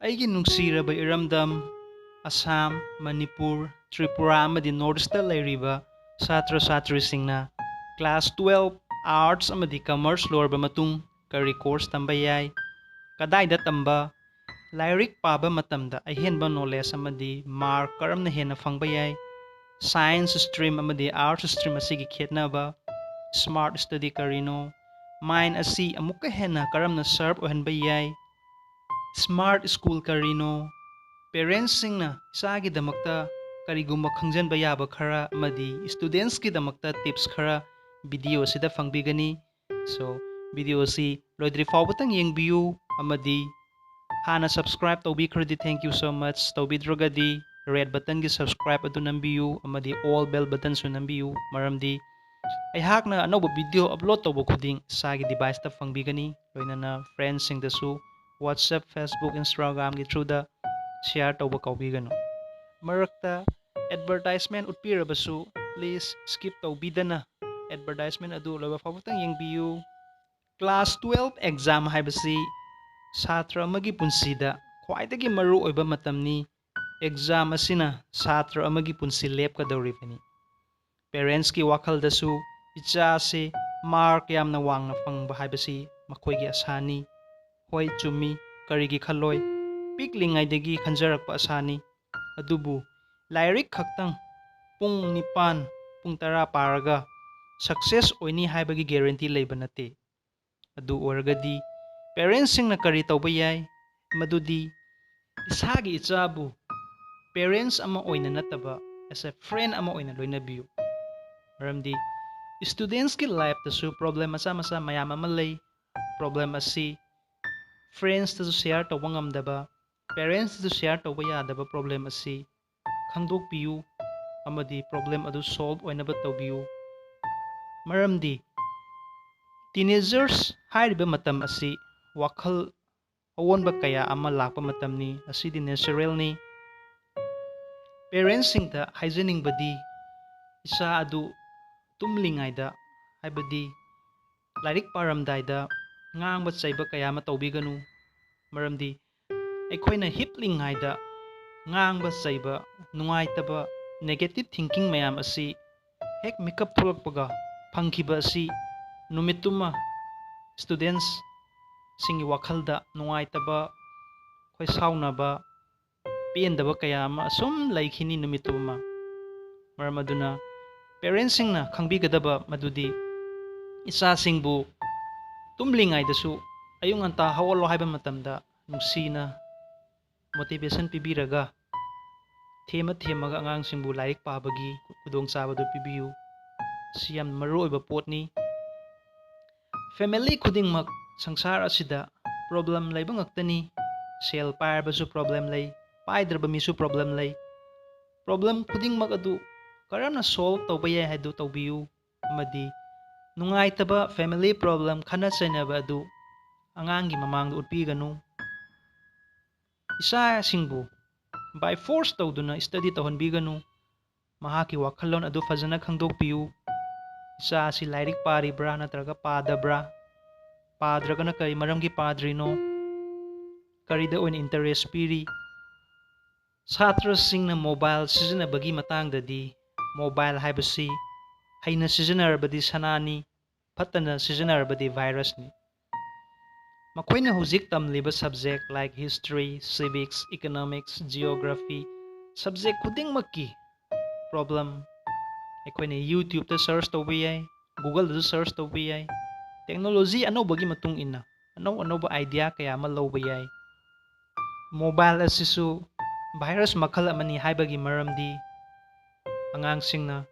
ꯑꯩꯒꯤ ꯅꯨꯡꯁꯤꯔꯕ ꯏꯔꯝꯗꯝ ꯑꯁꯥꯝ, ꯃꯅꯤꯄꯨꯔ, ꯇ꯭ꯔꯤꯄꯨꯔꯥ ꯑꯃꯗꯤ ꯅꯣꯔꯠ ꯏꯁꯇ ꯂꯩꯔꯤꯕ ꯁꯥꯇ꯭ꯔ ꯁꯥꯇ꯭ꯔꯤꯁꯤꯡꯅ ꯀ꯭ꯂꯥꯁ 12 ꯑꯥꯔꯠꯁ ꯑꯃꯗꯤ ꯀꯃꯔꯁ ꯂꯣꯏꯔꯕ ꯃꯇꯨꯡ ꯀꯔꯤ ꯀꯣꯔꯁ ꯇꯝꯕ ꯌꯥꯏ, ꯀꯗꯥꯏꯗ ꯇꯝꯕ, ꯂꯥꯏꯔꯤꯛ ꯄꯥꯕ ꯃꯇꯝꯗ ꯑꯍꯦꯟꯕ ꯅꯣꯂꯦꯖ ꯑꯃꯗꯤ ꯃꯥꯔꯛ ꯀꯔꯝꯅ ꯍꯦꯟꯅ ꯐꯪꯕ ꯌꯥꯏ, ꯁꯥꯏꯟꯁ ꯁ꯭ꯇ꯭ꯔꯤꯝ ꯑꯃꯗꯤ ꯑꯥꯔꯠꯁ ꯁ꯭ꯇ꯭ꯔꯤꯝ ꯑꯁꯤꯒꯤ ꯈꯦꯠꯅꯕ, ꯁ꯭ꯃꯥꯔꯠ ꯁ꯭ꯇꯗꯤ ꯀꯔꯤꯅꯣ, ꯃꯥꯏꯟ ꯑꯁꯤ ꯑꯃꯨꯛꯀ ꯍꯦꯟꯅ ꯀꯔꯝꯅ ꯁꯥꯔꯞ ꯑꯣꯏꯍꯟꯕ ꯌꯥꯏ, ꯁ꯭ꯃꯥꯔꯠ ꯁ꯭ꯀꯨꯜ ꯀꯔꯤꯅꯣ, ꯄꯦꯔꯦꯟꯁꯁꯤꯡꯅ ꯏꯆꯥꯒꯤꯗꯃꯛꯇ ꯀꯔꯤꯒꯨꯝꯕ ꯈꯪꯖꯤꯟꯕ ꯌꯥꯕ ꯈꯔ ꯑꯃꯗꯤ ꯁ꯭ꯇꯨꯗꯦꯟꯁꯀꯤꯗꯃꯛꯇ ꯇꯤꯞꯁ ꯈꯔ ꯚꯤꯗꯤꯑꯣ ꯑꯁꯤꯗ ꯐꯪꯕꯤꯒꯅꯤ꯫ ꯁꯣ ꯚꯤꯗꯤꯑꯣ ꯑꯁꯤ ꯂꯣꯏꯗ꯭ꯔꯤ ꯐꯥꯎꯕꯇꯪ ꯌꯦꯡꯕꯤꯌꯨ ꯑꯃꯗꯤ ꯍꯥꯟꯅ ꯁꯕꯁꯀ꯭ꯔꯥꯏꯕ ꯇꯧꯕꯤꯈ꯭ꯔꯗꯤ ꯊꯦꯡꯛ ꯌꯨ ꯁꯣ ꯃꯆ, ꯇꯧꯕꯤꯗ꯭ꯔꯒꯗꯤ ꯔꯦꯗ ꯕꯇꯟꯒꯤ ꯁꯕꯁꯀ꯭ꯔꯥꯏꯕ ꯑꯗꯨ ꯅꯝꯕꯤꯌꯨ ꯑꯃꯗꯤ ꯑꯣꯜ ꯕꯦꯜ ꯕꯇꯟꯁꯨ ꯅꯝꯕꯤꯌꯨ, ꯃꯔꯝꯗꯤ ꯑꯩꯍꯥꯛꯅ ꯑꯅꯧꯕ ꯚꯤꯗꯤꯑꯣ ꯑꯞꯂꯣꯗ ꯇꯧꯕ ꯈꯨꯗꯤꯡ ꯏꯁꯥꯒꯤ ꯗꯤꯚꯥꯏꯁꯇ ꯐꯪꯕꯤꯒꯅꯤ, ꯂꯣꯏꯅꯅ ꯐ꯭ꯔꯦꯟꯁꯤꯡꯗꯁꯨ ꯋꯥꯠꯁꯑꯦꯞ, ꯐꯦꯁꯕꯨꯛ, ꯏꯟꯁꯇꯥꯒ꯭ꯔꯥꯝꯒꯤ ꯊ꯭ꯔꯨꯗ ꯁꯤꯌꯥꯔ ꯇꯧꯕ ꯀꯥꯎꯕꯤꯒꯅꯨ꯫ ꯃꯔꯛꯇ ꯑꯦꯗꯚꯔꯇꯥꯏꯖꯃꯦꯟ ꯎꯠꯄꯤꯔꯕꯁꯨ ꯄ꯭ꯂꯤꯖ ꯁ꯭ꯀꯤꯞ ꯇꯧꯕꯤꯗꯅ ꯑꯦꯗꯚꯔꯇꯥꯏꯖꯃꯦꯟ ꯑꯗꯨ ꯂꯣꯏꯕ ꯐꯥꯎꯕꯇꯪ ꯌꯦꯡꯕꯤꯌꯨ꯫ ꯀ꯭ꯂꯥꯁ 12 ꯑꯦꯛꯖꯥꯝ ꯍꯥꯏꯕꯁꯤ ꯁꯥꯇ꯭ꯔ ꯑꯃꯒꯤ ꯄꯨꯟꯁꯤꯗ ꯈ꯭ꯋꯥꯏꯗꯒꯤ ꯃꯔꯨꯑꯣꯏꯕ ꯃꯇꯝꯅꯤ꯫ ꯑꯦꯛꯖꯥꯝ ꯑꯁꯤꯅ ꯁꯥꯇ꯭ꯔ ꯑꯃꯒꯤ ꯄꯨꯟꯁꯤ ꯂꯦꯞꯀꯗꯧꯔꯤꯕꯅꯤ꯫ ꯄꯦꯔꯦꯟꯁꯀꯤ ꯋꯥꯈꯜꯗꯁꯨ ꯏꯆꯥꯁꯤ ꯃꯥꯔꯛ ꯌꯥꯝꯅ ꯋꯥꯡꯅ ꯐꯪꯕ ꯍꯥꯏꯕꯁꯤ ꯃꯈꯣꯏꯒꯤ ꯑꯁꯥꯅꯤ꯫ ꯍꯣꯏ ꯆꯨꯝꯃꯤ, ꯀꯔꯤꯒꯤ ꯈꯜꯂꯣꯏ, ꯄꯤꯛꯂꯤꯉꯩꯗꯒꯤ ꯈꯟꯖꯔꯛꯄ ꯑꯁꯥꯅꯤ꯫ ꯑꯗꯨꯕꯨ ꯂꯥꯏꯔꯤꯛ ꯈꯛꯇꯪ ꯄꯨꯡ 9, ꯄꯨꯡ 10 ꯄꯥꯔꯒ ꯁꯛꯁꯦꯁ ꯑꯣꯏꯅꯤ ꯍꯥꯏꯕꯒꯤ ꯒꯦꯔꯦꯟꯇꯤ ꯂꯩꯕ ꯅꯠꯇꯦ꯫ ꯑꯗꯨ ꯑꯣꯏꯔꯒꯗꯤ ꯄꯦꯔꯦꯟꯁꯁꯤꯡꯅ ꯀꯔꯤ ꯇꯧꯕ ꯌꯥꯏ? ꯃꯗꯨꯗꯤ ꯏꯁꯥꯒꯤ ꯏꯆꯥꯕꯨ ꯄꯦꯔꯦꯟꯁ ꯑꯃ ꯑꯣꯏꯅ ꯅꯠꯇꯕ ꯑꯦꯁ ꯑꯦ ꯐ꯭ꯔꯦꯟ ꯑꯃ ꯑꯣꯏꯅ ꯂꯣꯏꯅꯕꯤꯌꯨ꯫ ꯃꯔꯝꯗꯤ ꯁ꯭ꯇꯨꯗꯦꯟꯁꯀꯤ ꯂꯥꯏꯐꯇꯁꯨ ꯄ꯭ꯔꯣꯕ꯭ꯂꯦꯝ ꯃꯆꯥ ꯃꯆꯥ ꯃꯌꯥꯝ ꯑꯃ ꯂꯩ꯫ ꯄ꯭ꯔꯣꯕ꯭ꯂꯦꯝ ꯑꯁꯤ ꯐ꯭ꯔꯦꯟꯁꯇꯁꯨ ꯁꯤꯌꯥꯔ ꯇꯧꯕ ꯉꯝꯗꯕ, ꯄꯦꯔꯦꯟꯁꯇꯁꯨ ꯁꯤꯌꯥꯔ ꯇꯧꯕ ꯌꯥꯗꯕ ꯄ꯭ꯔꯣꯕ꯭ꯂꯦꯝ ꯑꯁꯤ ꯈꯪꯗꯣꯛꯄꯤꯌꯨ ꯑꯃꯗꯤ ꯄ꯭ꯔꯣꯕ꯭ꯂꯦꯝ ꯑꯗꯨ ꯁꯣꯜꯕ ꯑꯣꯏꯅꯕ ꯇꯧꯕꯤꯌꯨ꯫ ꯃꯔꯝꯗꯤ ꯇꯤꯅꯦꯖꯔꯁ ꯍꯥꯏꯔꯤꯕ ꯃꯇꯝ ꯑꯁꯤ ꯋꯥꯈꯜ ꯑꯑꯣꯟꯕ ꯀꯌꯥ ꯑꯃ ꯂꯥꯛꯄ ꯃꯇꯝꯅꯤ, ꯑꯁꯤꯗꯤ ꯅꯦꯆꯔꯦꯜꯅꯤ꯫ ꯄꯦꯔꯦꯟꯁꯁꯤꯡꯗ ꯍꯥꯏꯖꯅꯤꯡꯕꯗꯤ ꯏꯆꯥ ꯑꯗꯨ ꯇꯨꯝꯂꯤꯉꯩꯗ ꯍꯥꯏꯕꯗꯤ ꯂꯥꯏꯔꯤꯛ ꯄꯥꯔꯝꯗꯥꯏꯗ ꯉꯥꯡꯕ ꯆꯩꯕ ꯀꯌꯥ ꯑꯃ ꯇꯧꯕꯤꯒꯅꯨ꯫ ꯃꯔꯝꯗꯤ ꯑꯩꯈꯣꯏꯅ ꯍꯤꯞꯂꯤꯉꯩꯗ ꯉꯥꯡꯕ ꯆꯩꯕ, ꯅꯨꯡꯉꯥꯏꯇꯕ ꯅꯦꯒꯦꯇꯤꯚ ꯊꯤꯡꯀꯤꯡ ꯃꯌꯥꯝ ꯑꯁꯤ ꯍꯦꯛ ꯃꯤꯀꯞ ꯊꯣꯛꯂꯛꯄꯒ ꯐꯪꯈꯤꯕ ꯑꯁꯤ ꯅꯨꯃꯤꯠꯇꯨꯃ ꯁ꯭ꯇꯨꯗꯦꯟꯁꯁꯤꯡꯒꯤ ꯋꯥꯈꯜꯗ ꯅꯨꯡꯉꯥꯏꯇꯕ, ꯈꯣꯏꯁꯥꯎꯅꯕ, ꯄꯦꯟꯗꯕ ꯀꯌꯥ ꯑꯃ ꯑꯁꯨꯝ ꯂꯩꯈꯤꯅꯤ ꯅꯨꯃꯤꯠꯇꯨꯃ꯫ ꯃꯔꯝ ꯑꯗꯨꯅ ꯄꯦꯔꯦꯟꯁꯁꯤꯡꯅ ꯈꯪꯕꯤꯒꯗꯕ ꯃꯗꯨꯗꯤ ꯏꯆꯥꯁꯤꯡꯕꯨ ꯇꯨꯝꯂꯤꯉꯩꯗꯁꯨ ꯑꯌꯨꯛ ꯉꯟꯇꯥ ꯍꯧꯒꯠꯂꯣ ꯍꯥꯏꯕ ꯃꯇꯝꯗ ꯅꯨꯡꯁꯤꯅ ꯃꯣꯇꯤꯚꯦꯁꯟ ꯄꯤꯕꯤꯔꯒ ꯊꯦꯝꯃꯒ ꯑꯉꯥꯡꯁꯤꯡꯕꯨ ꯂꯥꯏꯔꯤꯛ ꯄꯥꯕꯒꯤ ꯈꯨꯗꯣꯡꯆꯥꯕꯗꯨ ꯄꯤꯕꯤꯌꯨ꯫ ꯁꯤ ꯌꯥꯝ ꯃꯔꯨꯑꯣꯏꯕ ꯄꯣꯠꯅꯤ꯫ ꯐꯦꯃꯤꯂꯤ ꯈꯨꯗꯤꯡꯃꯛ ꯁꯪꯁꯥꯔ ꯑꯁꯤꯗ ꯄ꯭ꯔꯣꯕ꯭ꯂꯦꯝ ꯂꯩꯕ ꯉꯛꯇꯅꯤ꯫ ꯁꯦꯜ ꯄꯥꯏꯔꯕꯁꯨ ꯄ꯭ꯔꯣꯕ꯭ꯂꯦꯝ ꯂꯩ, ꯄꯥꯏꯗ꯭ꯔꯕ ꯃꯤꯁꯨ ꯄ꯭ꯔꯣꯕ꯭ꯂꯦꯝ ꯂꯩ꯫ ꯄ꯭ꯔꯣꯕ꯭ꯂꯦꯝ ꯈꯨꯗꯤꯡꯃꯛ ꯑꯗꯨ ꯀꯔꯝꯅ ꯁꯣꯜꯕ ꯇꯧꯕ ꯌꯥꯏ ꯍꯥꯏꯕꯗꯨ ꯇꯧꯕꯤꯌꯨ ꯑꯃꯗꯤ ꯅꯨꯡꯉꯥꯏꯇꯕ ꯐꯦꯃꯤꯂꯤ ꯄ꯭ꯔꯣꯕ꯭ꯂꯦꯝ, ꯈꯠꯅ ꯆꯩꯅꯕ ꯑꯗꯨ ꯑꯉꯥꯡꯒꯤ ꯃꯃꯥꯡꯗ ꯎꯠꯄꯤꯒꯅꯨ꯫ ꯏꯆꯥꯁꯤꯡꯕꯨ ꯕꯥꯏ ꯐꯣꯔꯁ ꯇꯧꯗꯨꯅ ꯁ꯭ꯇꯗꯤ ꯇꯧꯍꯟꯕꯤꯒꯅꯨ꯫ ꯃꯍꯥꯛꯀꯤ ꯋꯥꯈꯜꯂꯣꯟ ꯑꯗꯨ ꯐꯖꯅ ꯈꯪꯗꯣꯛꯄꯤꯌꯨ꯫ ꯏꯆꯥ ꯑꯁꯤ ꯂꯥꯏꯔꯤꯛ ꯄꯥꯔꯤꯕ꯭ꯔꯥ ꯅꯠꯇ꯭ꯔꯒ ꯄꯥꯗꯕ꯭ꯔꯥ? ꯄꯥꯗ꯭ꯔꯒꯅ ꯀꯔꯤ ꯃꯔꯝꯒꯤ ꯄꯥꯗ꯭ꯔꯤꯅꯣ? ꯀꯔꯤꯗ ꯑꯣꯏꯅ ꯏꯟꯇꯔꯦꯁ ꯄꯤꯔꯤ? ꯁꯥꯇ꯭ꯔꯁꯤꯡꯅ ꯃꯣꯕꯥꯏꯜ ꯁꯤꯖꯤꯟꯅꯕꯒꯤ ꯃꯇꯥꯡꯗꯗꯤ ꯃꯣꯕꯥꯏꯜ ꯍꯥꯏꯕꯁꯤ ꯍꯩꯅ ꯁꯤꯖꯤꯟꯅꯔꯕꯗꯤ ꯁꯅꯥꯅꯤ, ꯐꯠꯇꯅ ꯁꯤꯖꯤꯟꯅꯔꯕꯗꯤ ꯚꯥꯏꯔꯁꯅꯤ꯫ ꯃꯈꯣꯏꯅ ꯍꯧꯖꯤꯛ ꯇꯝꯂꯤꯕ subject like history, civics, economics, geography, subject ꯈꯨꯗꯤꯡꯃꯛꯀꯤ ꯄ꯭ꯔꯣꯕ꯭ꯂꯦꯝ ꯑꯩꯈꯣꯏꯅ ꯌꯨꯇ꯭ꯌꯨꯕꯇ ꯁꯔꯆ ꯇꯧꯕ ꯌꯥꯏ, ꯒꯨꯒꯜꯗꯁꯨ ꯁꯔꯆ ꯇꯧꯕ ꯌꯥꯏ꯫ ꯇꯦꯛꯅꯣꯂꯣꯖꯤ ꯑꯅꯧꯕꯒꯤ ꯃꯇꯨꯡ ꯏꯟꯅ ꯑꯅꯧ ꯑꯅꯧꯕ ꯑꯥꯏꯗꯤꯌꯥ ꯀꯌꯥ ꯑꯃ ꯂꯧꯕ ꯌꯥꯏ꯫ ꯃꯣꯕꯥꯏꯜ ꯑꯁꯤꯁꯨ ꯚꯥꯏꯔꯁ ꯃꯈꯜ ꯑꯃꯅꯤ ꯍꯥꯏꯕꯒꯤ ꯃꯔꯝꯗꯤ ꯑꯉꯥꯡꯁꯤꯡꯅ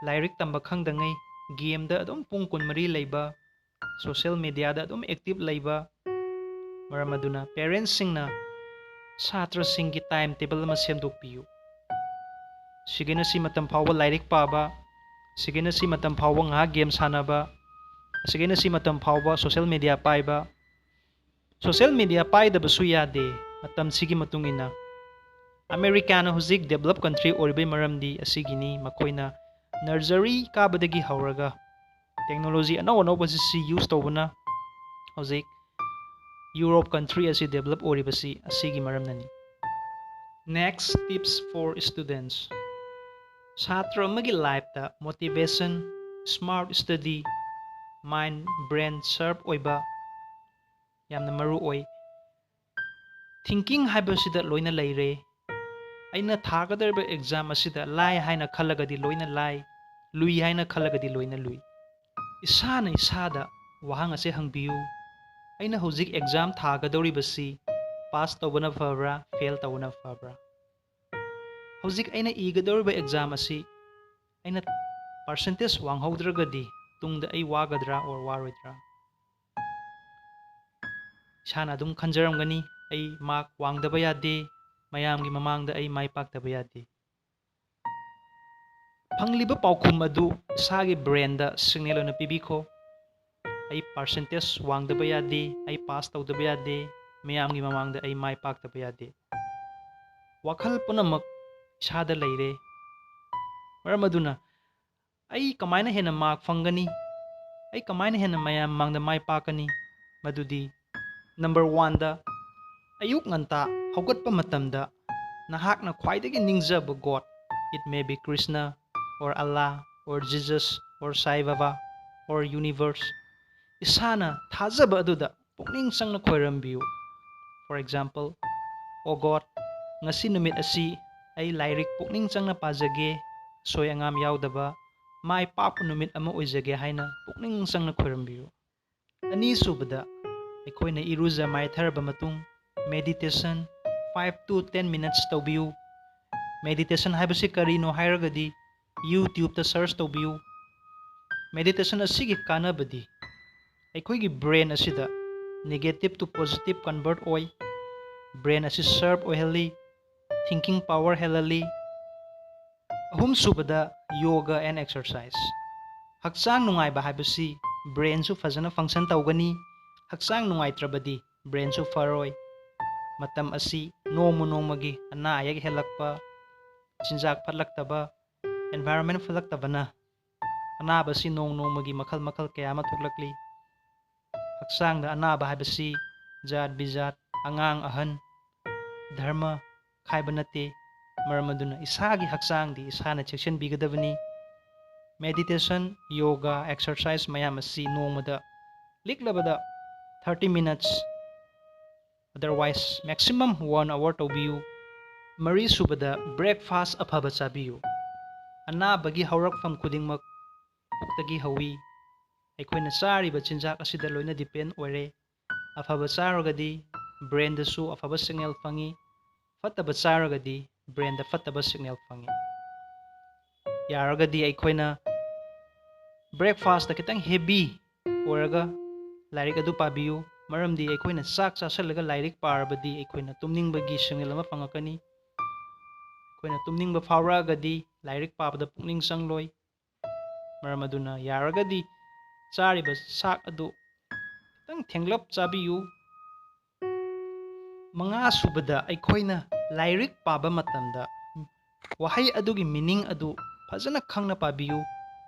ꯂꯥꯏꯔꯤꯛ ꯇꯝꯕ ꯈꯪꯗꯉꯩ ꯒꯦꯝꯗ ꯑꯗꯨꯝ ꯄꯨꯡ 24 ꯂꯩꯕ, ꯁꯣꯁꯤꯌꯦꯜ ꯃꯦꯗꯤꯌꯥꯗ ꯑꯗꯨꯝ ꯑꯦꯛꯇꯤꯚ ꯂꯩꯕ꯫ ꯃꯔꯝ ꯑꯗꯨꯅ ꯄꯦꯔꯦꯟꯁꯁꯤꯡꯅ ꯁꯥꯇ꯭ꯔꯁꯤꯡꯒꯤ ꯇꯥꯏꯝ ꯇꯦꯕꯜ ꯑꯃ ꯁꯦꯝꯗꯣꯛꯄꯤꯌꯨ꯫ ꯁꯤꯒꯩꯅ ꯁꯤ ꯃꯇꯝ ꯐꯥꯎꯕ ꯂꯥꯏꯔꯤꯛ ꯄꯥꯕ, ꯁꯤꯒꯩꯅ ꯁꯤ ꯃꯇꯝ ꯐꯥꯎꯕ ꯉꯥꯏꯍꯥꯛ ꯒꯦꯝ ꯁꯥꯟꯅꯕ, ꯑꯁꯤꯒꯩꯅ ꯁꯤ ꯃꯇꯝ ꯐꯥꯎꯕ ꯁꯣꯁꯤꯌꯦꯜ ꯃꯦꯗꯤꯌꯥ ꯄꯥꯏꯕ꯫ ꯁꯣꯁꯤꯌꯦꯜ ꯃꯦꯗꯤꯌꯥ ꯄꯥꯏꯗꯕꯁꯨ ꯌꯥꯗꯦ ꯃꯇꯝꯁꯤꯒꯤ ꯃꯇꯨꯡ ꯏꯟꯅ꯫ ꯑꯃꯦꯔꯤꯀꯥꯅ ꯍꯧꯖꯤꯛ ꯗꯦꯕꯂꯞ ꯀꯟꯇ꯭ꯔꯤ ꯑꯣꯏꯔꯤꯕꯒꯤ ꯃꯔꯝꯗꯤ ꯑꯁꯤꯒꯤꯅꯤ꯫ ꯃꯈꯣꯏꯅ ꯅꯔꯖꯔꯤ ꯀꯥꯕꯗꯒꯤ ꯍꯧꯔꯒ ꯇꯦꯛꯅꯣꯂꯣꯖꯤ ꯑꯅꯧ ꯑꯅꯧꯕꯁꯤ ꯌꯨꯁ ꯇꯧꯕꯅ ꯍꯧꯖꯤꯛ ꯌꯨꯔꯣꯞ ꯀꯟꯇ꯭ꯔꯤ ꯑꯁꯤ ꯗꯦꯕꯂꯞ ꯑꯣꯏꯔꯤꯕꯁꯤ ꯑꯁꯤꯒꯤ ꯃꯔꯝꯅꯅꯤ꯫ Next, tips for students. ꯁꯥꯇ꯭ꯔ ꯑꯃꯒꯤ ꯂꯥꯏꯐꯇ motivation, smart study, mind brain sharp ꯑꯣꯏꯕ ꯌꯥꯝꯅ ꯃꯔꯨ ꯑꯣꯏ꯫ ꯊꯤꯡꯀꯤꯡ ꯍꯥꯏꯕꯁꯤꯗ ꯂꯣꯏꯅ ꯂꯩꯔꯦ꯫ ꯑꯩꯅ ꯊꯥꯒꯗꯧꯔꯤꯕ ꯑꯦꯛꯖꯥꯝ ꯑꯁꯤꯗ ꯂꯥꯏ ꯍꯥꯏꯅ ꯈꯜꯂꯒꯗꯤ ꯂꯣꯏꯅ ꯂꯥꯏ, ꯂꯨꯏ ꯍꯥꯏꯅ ꯈꯜꯂꯒꯗꯤ ꯂꯣꯏꯅ ꯂꯨꯏ꯫ ꯏꯁꯥꯅ ꯏꯁꯥꯗ ꯋꯥꯍꯪ ꯑꯁꯤ ꯍꯪꯕꯤꯌꯨ, ꯑꯩꯅ ꯍꯧꯖꯤꯛ ꯑꯦꯛꯖꯥꯝ ꯊꯥꯒꯗꯧꯔꯤꯕꯁꯤ ꯄꯥꯁ ꯇꯧꯕꯅ ꯐꯕ꯭ꯔꯥ, ꯐꯦꯜ ꯇꯧꯕꯅ ꯐꯕ꯭ꯔꯥ? ꯍꯧꯖꯤꯛ ꯑꯩꯅ ꯏꯒꯗꯧꯔꯤꯕ ꯑꯦꯛꯖꯥꯝ ꯑꯁꯤ ꯑꯩꯅ ꯄꯥꯔꯁꯦꯟꯇꯦꯖ ꯋꯥꯡꯍꯧꯗ꯭ꯔꯒꯗꯤ ꯇꯨꯡꯗ ꯑꯩ ꯋꯥꯒꯗ꯭ꯔꯥ ꯑꯣꯔ ꯋꯥꯔꯣꯏꯗ꯭ꯔꯥ? ꯏꯁꯥꯅ ꯑꯗꯨꯝ ꯈꯟꯖꯔꯝꯒꯅꯤ, ꯑꯩ ꯃꯥꯔꯛ ꯋꯥꯡꯗꯕ ꯌꯥꯗꯦ, ꯃꯌꯥꯝꯒꯤ ꯃꯃꯥꯡꯗ ꯑꯩ ꯃꯥꯏ ꯄꯥꯛꯇꯕ ꯌꯥꯗꯦ꯫ ꯐꯪꯂꯤꯕ ꯄꯥꯎꯈꯨꯝ ꯑꯗꯨ ꯏꯁꯥꯒꯤ ꯕ꯭ꯔꯦꯟꯗ ꯁꯤꯒꯅꯦꯜ ꯑꯣꯏꯅ ꯄꯤꯕꯤꯈꯣ꯫ ꯑꯩ ꯄꯥꯔꯁꯦꯟꯇꯦꯖ ꯋꯥꯡꯗꯕ ꯌꯥꯗꯦ, ꯑꯩ ꯄꯥꯁ ꯇꯧꯗꯕ ꯌꯥꯗꯦ, ꯃꯌꯥꯝꯒꯤ ꯃꯃꯥꯡꯗ ꯑꯩ ꯃꯥꯏ ꯄꯥꯛꯇꯕ ꯌꯥꯗꯦ꯫ ꯋꯥꯈꯜ ꯄꯨꯝꯅꯃꯛ ꯏꯁꯥꯗ ꯂꯩꯔꯦ꯫ ꯃꯔꯝ ꯑꯗꯨꯅ ꯑꯩ ꯀꯃꯥꯏꯅ ꯍꯦꯟꯅ ꯃꯥꯔꯛ ꯐꯪꯒꯅꯤ, ꯑꯩ ꯀꯃꯥꯏꯅ ꯍꯦꯟꯅ ꯃꯌꯥꯝ ꯃꯃꯥꯡꯗ ꯃꯥꯏ ꯄꯥꯛꯀꯅꯤ? ꯃꯗꯨꯗꯤ ꯅꯝꯕꯔ 1ꯗ ꯑꯌꯨꯛ ꯉꯟꯇꯥ ꯍꯧꯒꯠꯄ ꯃꯇꯝꯗ ꯅꯍꯥꯛꯅ ꯈ꯭ꯋꯥꯏꯗꯒꯤ ꯅꯤꯡꯖꯕ God, it may be Krishna or Allah or Jesus or Sai Baba or Universe, isana thajaba aduda pukning changna khoirambiu. For example, O God, ngasi numit asi ay lairik pukning changna pajage, soy angam yaudaba, mai papu numit ama oijage haina pukning changna khoirambiu. Ani subada aikoina iruja maitharba matung meditation 5 to 10 minutes tawbiu. Meditation haibasi karino hairagadi YouTube ta search tawbiu. Meditation asigi kanabadi ꯑꯩꯈꯣꯏꯒꯤ brain ꯑꯁꯤꯗ negative two positive convert ꯑꯣꯏ, brain ꯑꯁꯤ ꯁꯥꯔꯞ ꯑꯣꯏꯍꯜꯂꯤ, thinking power ꯍꯦꯜꯍꯜꯂꯤ꯫ ꯑꯍꯨꯝꯁꯨꯕꯗ ꯌꯣꯒ and exercise. ꯍꯛꯆꯥꯡ ꯅꯨꯡꯉꯥꯏꯕ ꯍꯥꯏꯕꯁꯤ ꯕ꯭ꯔꯦꯟꯁꯨ ꯐꯖꯅ ꯐꯪꯁꯟ ꯇꯧꯒꯅꯤ, ꯍꯛꯆꯥꯡ ꯅꯨꯡꯉꯥꯏꯇ꯭ꯔꯕꯗꯤ ꯕ꯭ꯔꯦꯟꯁꯨ ꯐꯔꯣꯏ꯫ ꯃꯇꯝ ꯑꯁꯤ ꯅꯣꯡꯃ ꯅꯣꯡꯃꯒꯤ ꯑꯅꯥ ꯑꯌꯦꯛ ꯍꯦꯜꯂꯛꯄ, ꯆꯤꯟꯖꯥꯛ ꯐꯠꯂꯛꯇꯕ, ꯑꯦꯟꯚꯥꯏꯔꯟꯃꯦꯟ ꯐꯠꯂꯛꯇꯕꯅ ꯑꯅꯥꯕꯁꯤ ꯅꯣꯡ ꯅꯣꯡꯃꯒꯤ ꯃꯈꯜ ꯃꯈꯜ ꯀꯌꯥ ꯑꯃ ꯊꯣꯛꯂꯛꯂꯤ꯫ ꯍꯛꯆꯥꯡꯗ ꯑꯅꯥꯕ ꯍꯥꯏꯕꯁꯤ ꯖꯥꯠ ꯕꯤꯖꯥꯠ, ꯑꯉꯥꯡ ꯑꯍꯟ, ꯙꯔꯃ ꯈꯥꯏꯕ ꯅꯠꯇꯦ꯫ ꯃꯔꯝ ꯑꯗꯨꯅ ꯏꯁꯥꯒꯤ ꯍꯛꯆꯥꯡꯗꯤ ꯏꯁꯥꯅ ꯆꯦꯛꯁꯤꯟꯕꯤꯒꯗꯕꯅꯤ꯫ ꯃꯦꯗꯤꯇꯦꯁꯟ, ꯌꯣꯒꯥ, ꯑꯦꯛꯁꯔꯁꯥꯏꯖ ꯃꯌꯥꯝ ꯑꯁꯤ ꯅꯣꯡꯃꯗ ꯂꯤꯛꯂꯕꯗ 30 minutes, ꯑꯗꯔꯋꯥꯏꯁ ꯃꯦꯛꯁꯤꯃꯝ 1 hour ꯇꯧꯕꯤꯌꯨ꯫ ꯃꯔꯤꯁꯨꯕꯗ ꯕ꯭ꯔꯦꯛꯐꯥꯁ ꯑꯐꯕ ꯆꯥꯕꯤꯌꯨ꯫ ꯑꯅꯥꯕꯒꯤ ꯍꯧꯔꯛꯐꯝ ꯈꯨꯗꯤꯡꯃꯛ ꯄꯨꯛꯇꯒꯤ ꯍꯧꯏ꯫ ꯑꯩꯈꯣꯏꯅ ꯆꯥꯔꯤꯕ ꯆꯤꯟꯖꯥꯛ ꯑꯁꯤꯗ ꯂꯣꯏꯅ ꯗꯤꯄꯦꯟ ꯑꯣꯏꯔꯦ꯫ ꯑꯐꯕ ꯆꯥꯔꯒꯗꯤ ꯕ꯭ꯔꯦꯟꯗꯁꯨ ꯑꯐꯕ ꯁꯤꯒꯅꯦꯜ ꯐꯪꯏ, ꯐꯠꯇꯕ ꯆꯥꯔꯒꯗꯤ ꯕ꯭ꯔꯦꯟꯗ ꯐꯠꯇꯕ ꯁꯤꯒꯅꯦꯜ ꯐꯪꯏ꯫ ꯌꯥꯔꯒꯗꯤ ꯑꯩꯈꯣꯏꯅ ꯕ꯭ꯔꯦꯛꯐꯥꯁꯇ ꯈꯤꯇꯪ ꯍꯦꯚꯤ ꯑꯣꯏꯔꯒ ꯂꯥꯏꯔꯤꯛ ꯑꯗꯨ ꯄꯥꯕꯤꯌꯨ꯫ ꯃꯔꯝꯗꯤ ꯑꯩꯈꯣꯏꯅ ꯆꯥꯛ ꯆꯥꯁꯤꯜꯂꯒ ꯂꯥꯏꯔꯤꯛ ꯄꯥꯔꯕꯗꯤ ꯑꯩꯈꯣꯏꯅ ꯇꯨꯝꯅꯤꯡꯕꯒꯤ ꯁꯤꯒꯅꯦꯜ ꯑꯃ ꯐꯪꯉꯛꯀꯅꯤ꯫ ꯑꯩꯈꯣꯏꯅ ꯇꯨꯝꯅꯤꯡꯕ ꯐꯥꯎꯔꯛꯑꯒꯗꯤ ꯂꯥꯏꯔꯤꯛ ꯄꯥꯕꯗ ꯄꯨꯛꯅꯤꯡ ꯆꯪꯂꯣꯏ꯫ ꯃꯔꯝ ꯑꯗꯨꯅ ꯌꯥꯔꯒꯗꯤ ꯆꯥꯔꯤꯕ ꯆꯥꯛ ꯑꯗꯨ ꯈꯤꯇꯪ ꯊꯦꯡꯂꯞ ꯆꯥꯕꯤꯌꯨ꯫ ꯃꯉꯥꯁꯨꯕꯗ ꯑꯩꯈꯣꯏꯅ ꯂꯥꯏꯔꯤꯛ ꯄꯥꯕ ꯃꯇꯝꯗ ꯋꯥꯍꯩ ꯑꯗꯨꯒꯤ ꯃꯤꯅꯤꯡ ꯑꯗꯨ ꯐꯖꯅ ꯈꯪꯅ ꯄꯥꯕꯤꯌꯨ꯫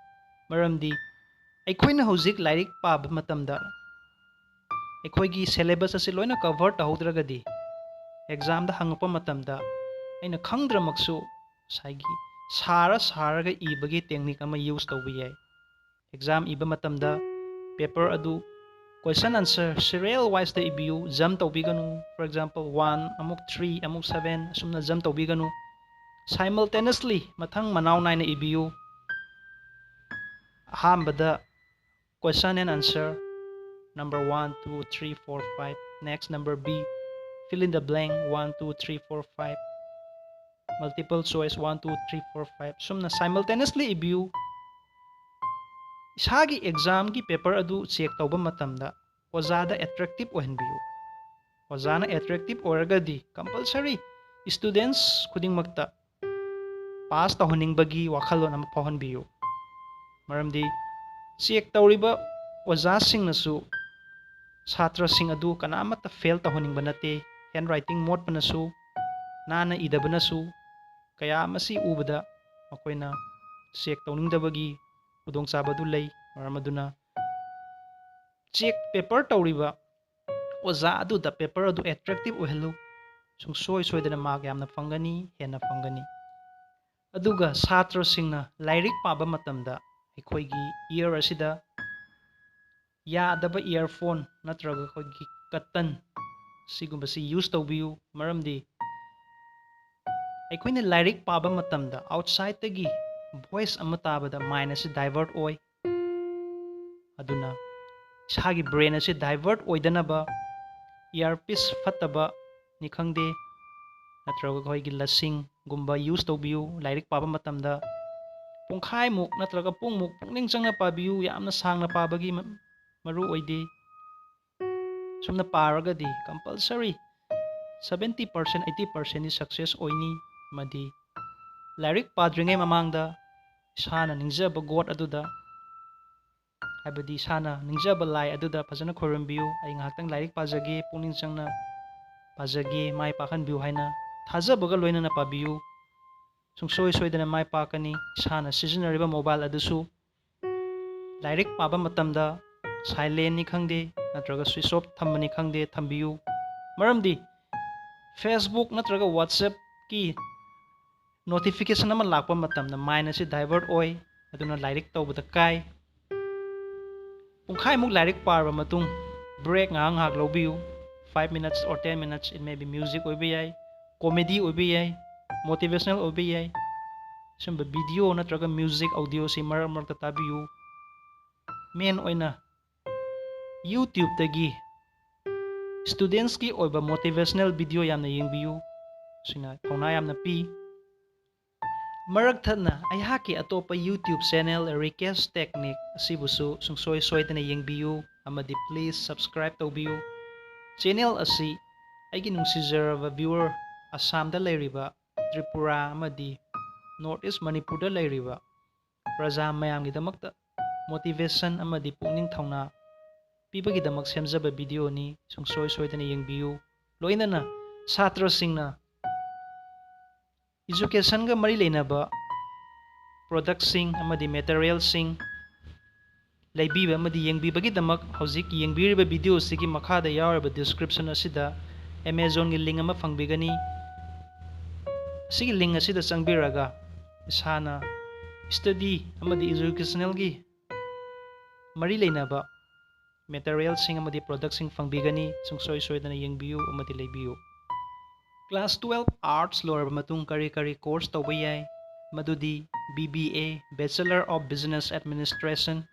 ꯃꯔꯝꯗꯤ ꯑꯩꯈꯣꯏꯅ ꯍꯧꯖꯤꯛ ꯂꯥꯏꯔꯤꯛ ꯄꯥꯕ ꯃꯇꯝꯗ ꯑꯩꯈꯣꯏꯒꯤ ꯁꯦꯂꯦꯕꯁ ꯑꯁꯤ ꯂꯣꯏꯅ ꯀꯚꯔ ꯇꯧꯍꯧꯗ꯭ꯔꯒꯗꯤ ꯑꯦꯛꯖꯥꯝꯗ ꯍꯪꯉꯛꯄ ꯃꯇꯝꯗ ꯑꯩꯅ ꯈꯪꯗ꯭ꯔꯃꯛꯁꯨ ꯉꯁꯥꯏꯒꯤ ꯁꯥꯔꯒ ꯏꯕꯒꯤ ꯇꯦꯛꯅꯤꯛ ꯑꯃ ꯌꯨꯁ ꯇꯧꯕ ꯌꯥꯏ꯫ ꯑꯦꯛꯖꯥꯝ ꯏꯕ ꯃꯇꯝꯗ ꯄꯦꯄꯔ ꯑꯗꯨ ꯀꯣꯏꯁꯟ ꯑꯟꯁꯔ ꯁꯤꯔꯤꯌꯦꯜ ꯋꯥꯏꯁꯇ ꯏꯕꯤꯌꯨ, ꯖꯝ ꯇꯧꯕꯤꯒꯅꯨ꯫ ꯐꯣꯔ ꯑꯦꯛꯖꯥꯝꯄꯜ 1 ꯑꯃꯨꯛ 3 ꯑꯃꯨꯛ 7 ꯑꯁꯨꯝꯅ ꯖꯝ ꯇꯧꯕꯤꯒꯅꯨ꯫ ꯁꯥꯏꯃꯜꯇꯦꯅꯁꯂꯤ ꯃꯊꯪ ꯃꯅꯥꯎ ナꯏꯅ ꯏꯕꯤꯌꯨ꯫ ꯑꯍꯥꯟꯕꯗ question and answer number 1 2 3 4 5. Next, number B, fill in the blank 1 2 3 4 5. Multiple choice 1 2 3 4 5. Sumna simultaneously ibuyu. Isagi exam ki paper adu check tauba matamda ozada attractive ohenbiyu. Ozana attractive oiragadi compulsory students khudingmakta pass tahoningbagi wakhalon ama phauhanbiyu. Maramdi check tauriba ozasingnasu satrasing adu kanamata fail tahoningba nate. Handwriting motpanasu nana idabanasu kaya masi ubada makoina check tauningdabagi khudongchaba du lei. Maram aduna check paper tauriba ꯑꯣꯖꯥ ꯑꯗꯨꯗ paper ꯑꯗꯨ attractive ꯑꯣꯏꯍꯜꯂꯨ ꯁꯨꯡꯁꯣꯏ ꯁꯣꯏꯗꯅ mark ꯌꯥꯝꯅ ꯐꯪꯒꯅꯤ ꯍꯦꯟꯅ ꯐꯪꯒꯅꯤ ꯑꯗꯨꯒ ꯁꯥꯇ꯭ꯔꯁꯤꯡꯅ ꯂꯥꯏꯔꯤꯛ ꯄꯥꯕ ꯃꯇꯝꯗ ꯑꯩꯈꯣꯏꯒꯤ ꯏꯌꯔ ꯑꯁꯤꯗ ꯌꯥꯗꯕ ꯏꯌꯔꯐꯣꯟ ꯅꯠꯇ꯭ꯔꯒ ꯑꯩꯈꯣꯏꯒꯤ ꯀꯇꯟ ꯁꯤꯒꯨꯝꯕꯁꯤ ꯌꯨꯁ ꯇꯧꯕꯤꯌꯨ ꯃꯔꯝꯗꯤ ꯑꯩꯈꯣꯏꯅ ꯂꯥꯏꯔꯤꯛ ꯄꯥꯕ ꯃꯇꯝꯗ ꯑꯥꯎꯠꯁꯥꯏꯗꯇꯒꯤ ꯚꯣꯏꯁ ꯑꯃ ꯇꯥꯕꯗ ꯃꯥꯏꯟ ꯑꯁꯤ ꯗꯥꯏꯚꯔꯠ ꯑꯣꯏ ꯑꯗꯨꯅ ꯏꯁꯥꯒꯤ ꯕ꯭ꯔꯦꯟ ꯑꯁꯤ ꯗꯥꯏꯚꯔꯠ ꯑꯣꯏꯗꯅꯕ ꯏꯌꯥꯔꯄꯤꯁ ꯐꯠꯇꯕꯅꯤ ꯈꯪꯗꯦ ꯅꯠꯇ꯭ꯔꯒ ꯑꯩꯈꯣꯏꯒꯤ ꯂꯁꯤꯡꯒꯨꯝꯕ ꯌꯨꯁ ꯇꯧꯕꯤꯌꯨ ꯂꯥꯏꯔꯤꯛ ꯄꯥꯕ ꯃꯇꯝꯗ ꯄꯨꯡꯈꯥꯏꯃꯨꯛ ꯅꯠꯇ꯭ꯔꯒ ꯄꯨꯡꯃꯨꯛ ꯄꯨꯛꯅꯤꯡ ꯆꯪꯅ ꯄꯥꯕꯤꯌꯨ ꯌꯥꯝꯅ ꯁꯥꯡꯅ ꯄꯥꯕꯒꯤ ꯃꯔꯨ ꯑꯣꯏꯗꯦ ꯁꯨꯝꯅ ꯄꯥꯔꯒꯗꯤ ꯀꯝꯄꯜꯁꯔꯤ 70% 80%ꯗꯤ ꯁꯛꯁꯦꯁ ꯑꯣꯏꯅꯤ ꯑꯃꯗꯤ ꯂꯥꯏꯔꯤꯛ ꯄꯥꯗ꯭ꯔꯤꯉꯩ ꯃꯃꯥꯡꯗ ꯏꯁꯥꯅ ꯅꯤꯡꯖꯕ ꯒꯣꯠ ꯑꯗꯨꯗ ꯍꯥꯏꯕꯗꯤ ꯏꯁꯥꯅ ꯅꯤꯡꯖꯕ ꯂꯥꯏ ꯑꯗꯨꯗ ꯐꯖꯅ ꯈꯣꯏꯔꯝꯕꯤꯌꯨ ꯑꯩ ꯉꯥꯏꯍꯥꯛꯇꯪ ꯂꯥꯏꯔꯤꯛ ꯄꯥꯖꯒꯦ ꯄꯨꯛꯅꯤꯡ ꯆꯪꯅ ꯄꯥꯖꯒꯦ ꯃꯥꯏ ꯄꯥꯛꯍꯟꯕꯤꯌꯨ ꯍꯥꯏꯅ ꯊꯥꯖꯕꯒ ꯂꯣꯏꯅꯅ ꯄꯥꯕꯤꯌꯨ ꯁꯨꯡꯁꯣꯏ ꯁꯣꯏꯗꯅ ꯃꯥꯏ ꯄꯥꯛꯀꯅꯤ ꯏꯁꯥꯅ ꯁꯤꯖꯤꯟꯅꯔꯤꯕ ꯃꯣꯕꯥꯏꯜ ꯑꯗꯨꯁꯨ ꯂꯥꯏꯔꯤꯛ ꯄꯥꯕ ꯃꯇꯝꯗ ꯁꯥꯏꯂꯦꯟꯅꯤ ꯈꯪꯗꯦ ꯅꯠꯇ꯭ꯔꯒ ꯁ꯭ꯋꯤꯆ ꯑꯣꯐ ꯊꯝꯕꯅꯤ ꯈꯪꯗꯦ ꯊꯝꯕꯤꯌꯨ ꯃꯔꯝꯗꯤ ꯐꯦꯁꯕꯨꯛ ꯅꯠꯇ꯭ꯔꯒ ꯋꯥꯠꯁꯑꯦꯞꯀꯤ ꯅꯣꯇꯤꯐꯤꯀꯦꯁꯟ ꯑꯃ ꯂꯥꯛꯄ ꯃꯇꯝꯗ ꯃꯥꯏꯟ ꯑꯁꯤ ꯗꯥꯏꯚꯔꯠ ꯑꯣꯏ ꯑꯗꯨꯅ ꯂꯥꯏꯔꯤꯛ ꯇꯧꯕꯗ ꯀꯥꯏ ꯄꯨꯡꯈꯥꯏꯃꯨꯛ ꯂꯥꯏꯔꯤꯛ ꯄꯥꯔꯕ ꯃꯇꯨꯡ ꯕ꯭ꯔꯦꯛ ꯉꯥꯏꯍꯥꯛ ꯉꯥꯏꯍꯥꯛ ꯂꯧꯕꯤꯌꯨ 5 minutes or 10 minutes it may be music ꯑꯣꯏꯕ ꯌꯥꯏ ꯀꯣꯃꯦꯗꯤ ꯑꯣꯏꯕ ꯌꯥꯏ ꯃꯣꯇꯤꯚꯦꯁꯅꯦꯜ ꯑꯣꯏꯕ ꯌꯥꯏ ꯁꯨꯝꯕ ꯚꯤꯗꯤꯑꯣ ꯅꯠꯇ꯭ꯔꯒ ꯃ꯭ꯌꯨꯖꯤꯛ ꯑꯣꯗꯤꯑꯣꯁꯤ ꯃꯔꯛ ꯃꯔꯛꯇ ꯇꯥꯕꯤꯌꯨ ꯃꯦꯟ ꯑꯣꯏꯅ ꯌꯨꯇ꯭ꯌꯨꯕꯇꯒꯤ ꯁ꯭ꯇꯨꯗꯦꯟꯁꯀꯤ ꯑꯣꯏꯕ ꯃꯣꯇꯤꯚꯦꯁꯅꯦꯜ ꯚꯤꯗꯤꯑꯣ ꯌꯥꯝꯅ ꯌꯦꯡꯕꯤꯌꯨ ꯁꯤꯅ ꯊꯧꯅꯥ ꯌꯥꯝꯅ ꯄꯤ ꯃꯔꯛ ꯊꯠꯅ ꯑꯩꯍꯥꯛꯀꯤ ꯑꯇꯣꯞꯄ ꯌꯨꯇ꯭ꯌꯨꯕ ꯆꯦꯅꯦꯜ ꯔꯤꯀꯦꯁ ꯇꯦꯛꯅꯤꯛ ꯑꯁꯤꯕꯨꯁꯨ ꯁꯨꯡꯁꯣꯏ ꯁꯣꯏꯗꯅ ꯌꯦꯡꯕꯤꯌꯨ ꯑꯃꯗꯤ ꯄ꯭ꯂꯤꯖ ꯁꯕꯁꯀ꯭ꯔꯥꯏꯕ ꯇꯧꯕꯤꯌꯨ ꯆꯦꯅꯦꯜ ꯑꯁꯤ ꯑꯩꯒꯤ ꯅꯨꯡꯁꯤꯖꯔꯕ ꯚ꯭ꯌꯨꯋꯔ ꯑꯁꯥꯝꯗ ꯂꯩꯔꯤꯕ ꯇ꯭ꯔꯤꯄꯨꯔꯥ ꯑꯃꯗꯤ ꯅꯣꯔꯠ ꯏꯁ ꯃꯅꯤꯄꯨꯔꯗ ꯂꯩꯔꯤꯕ ꯄ꯭ꯔꯖꯥ ꯃꯌꯥꯝꯒꯤꯗꯃꯛꯇ ꯃꯣꯇꯤꯚꯦꯁꯟ ꯑꯃꯗꯤ ꯄꯨꯛꯅꯤꯡ ꯊꯧꯅꯥ ꯄꯤꯕꯒꯤꯗꯃꯛ ꯁꯦꯝꯖꯕ ꯚꯤꯗꯤꯑꯣꯅꯤ ꯁꯨꯡꯁꯣꯏ ꯁꯣꯏꯗꯅ ꯌꯦꯡꯕꯤꯌꯨ ꯂꯣꯏꯅꯅ ꯁꯥꯇ꯭ꯔꯁꯤꯡꯅ ꯏꯖꯨꯀꯦꯁꯟꯒ ꯃꯔꯤ ꯂꯩꯅꯕ ꯄ꯭ꯔꯣꯗꯛꯁꯤꯡ ꯑꯃꯗꯤ ꯃꯦꯇꯔꯤꯌꯦꯜꯁꯤꯡ ꯂꯩꯕꯤꯕ ꯑꯃꯗꯤ ꯌꯦꯡꯕꯤꯕꯒꯤꯗꯃꯛ ꯍꯧꯖꯤꯛ ꯌꯦꯡꯕꯤꯔꯤꯕ ꯚꯤꯗꯤꯑꯣꯁꯤꯒꯤ ꯃꯈꯥꯗ ꯌꯥꯎꯔꯤꯕ ꯗꯤꯁꯀ꯭ꯔꯤꯞꯁꯟ ꯑꯁꯤꯗ ꯑꯦꯃꯥꯖꯣꯟꯒꯤ ꯂꯤꯡ ꯑꯃ ꯐꯪꯕꯤꯒꯅꯤ ꯑꯁꯤꯒꯤ ꯂꯤꯡ ꯑꯁꯤꯗ ꯆꯪꯕꯤꯔꯒ ꯏꯁꯥꯅ ꯁ꯭ꯇꯗꯤ ꯑꯃꯗꯤ ꯏꯖꯨꯀꯦꯁꯅꯦꯜꯒꯤ ꯃꯔꯤ ꯂꯩꯅꯕ ꯃꯦꯇꯔꯤꯌꯦꯜꯁꯤꯡ ꯑꯃꯗꯤ ꯄ꯭ꯔꯣꯗꯛꯁꯤꯡ ꯐꯪꯕꯤꯒꯅꯤ ꯁꯨꯡꯁꯣꯏ ꯁꯣꯏꯗꯅ ꯌꯦꯡꯕꯤꯌꯨ ꯑꯃꯗꯤ ꯂꯩꯕꯤꯌꯨ ꯀ꯭ꯂꯥꯁ 12 ꯑꯥꯔꯠꯁ ꯂꯣꯏꯔꯕ ꯃꯇꯨꯡ ꯀꯔꯤ ꯀꯔꯤ ꯀꯣꯔꯁ ꯇꯧꯕ ꯌꯥꯏ ꯃꯗꯨꯗꯤ BBA Bachelor of Business Administration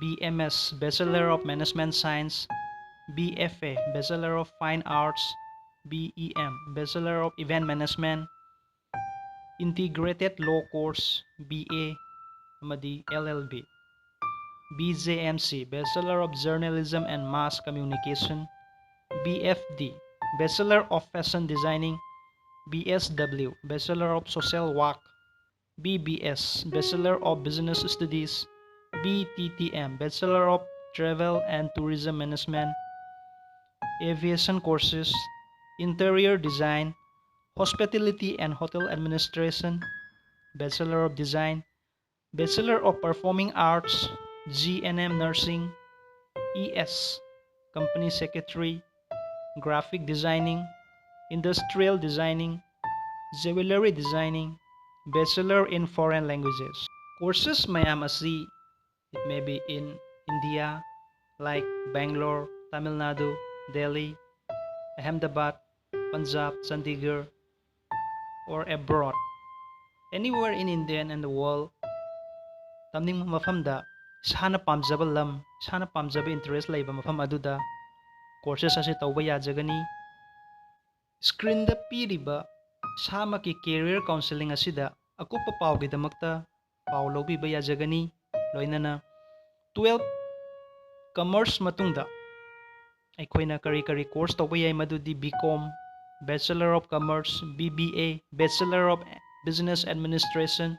BMS Bachelor of Management Science BFA Bachelor of Fine Arts BEM Bachelor of Event Management Integrated Law Course BA amadi LLB BJMC Bachelor of Journalism and Mass Communication BFD Bachelor of Fashion Designing BSW Bachelor of Social Work BBS Bachelor of Business Studies BTTM Bachelor of Travel and Tourism Management Aviation Courses Interior Design Hospitality and Hotel Administration Bachelor of Design Bachelor of Performing Arts GNM Nursing ES Company Secretary Graphic Designing Industrial Designing Jewelry Designing Bachelor in Foreign Languages courses mayam asi it may be in India like Bangalore Tamil Nadu Delhi Ahmedabad Punjab Chandigarh or abroad anywhere in India and the world tamningba mafamda isana pamjaba lam isana pamjaba interest laiba mafam aduda courses asi tauba yajagani screen da piriba samaki career counseling asida akupa pawgidamakta paw lawbiba yajagani loinana 12 commerce matungda ꯑꯩꯈꯣꯏꯅ ꯀꯔꯤ ꯀꯔꯤ course ꯇꯧꯕ ꯌꯥꯏ ꯃꯗꯨꯗꯤ BCom Bachelor of Commerce BBA Bachelor of Business Administration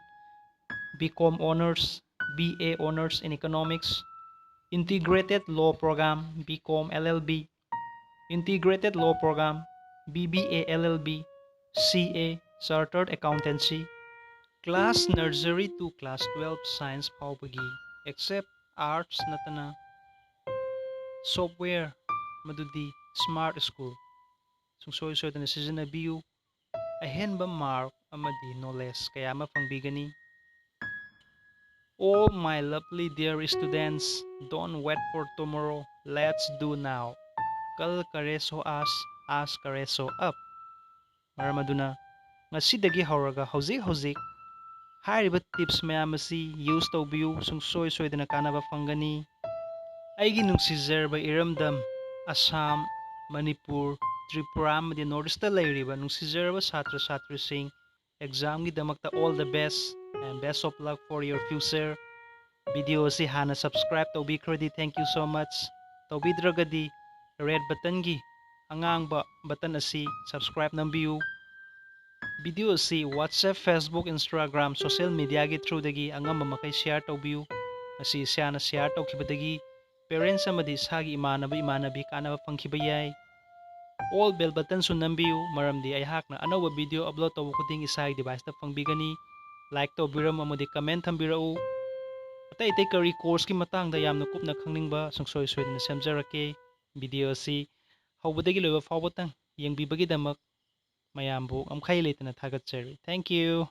BCom Honors BA Honors in Economics Integrated Law Program BCom LLB Integrated Law Program BBA LLB CA Chartered Accountancy Class Nursery to Class 12 Science Paubagi except Arts Natana Software ꯃꯗꯨꯗꯤ smart school ꯁꯨꯡꯁꯣꯏ ꯁꯣꯏꯗꯅ ꯁꯤꯖꯤꯟꯅꯕꯤꯌꯨ ꯑꯍꯦꯟꯕ mark ꯑꯃꯗꯤ knowledge ꯀꯌꯥ ꯑꯃ ꯐꯪꯕꯤꯒꯅꯤ All my lovely dear students, don't wait for tomorrow. Let's do now. Kal kare so as kare so up. Maram aduna ngasidagi hawraga hꯧꯖꯤꯛ ꯍꯥꯏꯔꯤꯕ ꯇꯤꯞꯁ ꯃꯌꯥꯝ ꯑꯁꯤ ꯌꯨꯁ ꯇꯧꯕꯤꯌꯨ ꯁꯨꯡꯁꯣꯏ ꯁꯣꯏꯗꯅ ꯀꯥꯟꯅꯕ ꯐꯪꯒꯅꯤ ꯑꯩꯒꯤ ꯅꯨꯡꯁꯤꯖꯔꯕ ꯏꯔꯝꯗꯝ ꯑꯁꯥꯝ ꯃꯅꯤꯄꯨꯔ ꯇ꯭ꯔꯤꯄꯨꯔꯥ ꯑꯃꯗꯤ ꯅꯣꯔꯠ ꯏꯁꯇ ꯂꯩꯔꯤꯕ ꯅꯨꯡꯁꯤꯖꯔꯕ ꯁꯥꯇ꯭ꯔ ꯁꯥꯇ꯭ꯔꯤꯁꯤꯡ ꯑꯦꯛꯖꯥꯝꯒꯤꯗꯃꯛꯇ all the best and best of luck for your future video ꯑꯁꯤ ꯍꯥꯟꯅ ꯁꯕꯁꯀ꯭ꯔꯥꯏꯕ ꯇꯧꯕꯤꯈ꯭ꯔꯗꯤ ꯊꯦꯡꯛ ꯌꯨ ꯁꯣ ꯃꯆ ꯇꯧꯕꯤꯗ꯭ꯔꯒꯗꯤ ꯔꯦꯗ ꯕꯇꯟꯒꯤ ꯑꯉꯥꯡꯕ ꯕꯇꯟ ꯑꯁꯤ ꯁꯕꯁꯀ꯭ꯔꯥꯏꯕ ꯅꯝꯕꯤꯌꯨ ꯚꯤꯗꯤꯑꯣ ꯑꯁꯤ ꯋꯥꯠꯁꯑꯦꯞ ꯐꯦꯁꯕꯨꯛ ꯏꯟꯁꯇꯥꯒ꯭ꯔꯥꯝ ꯁꯣꯁꯤꯌꯦꯜ ꯃꯤꯗꯤꯌꯥꯒꯤ ꯊ꯭ꯔꯨꯗꯒꯤ ꯑꯉꯝꯕ ꯃꯈꯩ ꯁꯤꯌꯥꯔ ꯇꯧꯕꯤꯌꯨ ꯃꯁꯤ ꯏꯁꯥꯅ ꯁꯤꯌꯥꯔ ꯇꯧꯈꯤꯕꯗꯒꯤ ꯄꯦꯔꯦꯟꯁ ꯑꯃꯗꯤ ꯏꯁꯥꯒꯤ ꯏꯃꯥꯟꯅꯕꯤ ꯀꯥꯟꯅꯕ ꯐꯪꯈꯤꯕ ꯌꯥꯏ ꯑꯣꯜ ꯕꯦꯜ ꯕꯇꯟꯁꯨ ꯅꯝꯕꯤꯌꯨ ꯃꯔꯝꯗꯤ ꯑꯩꯍꯥꯛꯅ ꯑꯅꯧꯕ ꯚꯤꯗꯤꯑꯣ ꯑꯞꯂꯣꯗ ꯇꯧꯕ ꯈꯨꯗꯤꯡ ꯏꯁꯥꯒꯤ ꯗꯤꯚꯥꯏꯁꯇ ꯐꯪꯕꯤꯒꯅꯤ ꯂꯥꯏꯛ ꯇꯧꯕꯤꯔꯝꯃꯨ ꯑꯃꯗꯤ ꯀꯃꯦꯟ ꯊꯝꯕꯤꯔꯛꯎ ꯑꯇꯩ ꯑꯇꯩ ꯀꯔꯤ ꯀꯣꯔꯁꯀꯤ ꯃꯇꯥꯡꯗ ꯌꯥꯝꯅ ꯀꯨꯞꯅ ꯈꯪꯅꯤꯡꯕ ꯁꯨꯡꯁꯣꯏ ꯁꯣꯏꯗꯅ ꯁꯦꯝꯖꯔꯛꯀꯦ ꯚꯤꯗꯤꯑꯣ ꯑꯁꯤ ꯍꯧꯕꯗꯒꯤ ꯂꯣꯏꯕ ꯐꯥꯎꯕꯇꯪ ꯌꯦꯡꯕꯤꯕꯒꯤꯗꯃꯛ ꯃꯌꯥꯝꯕꯨ ꯉꯝꯈꯩ ꯂꯩꯇꯅ ꯊꯥꯒꯠꯆꯔꯤ ꯊꯦꯡꯛ ꯌꯨ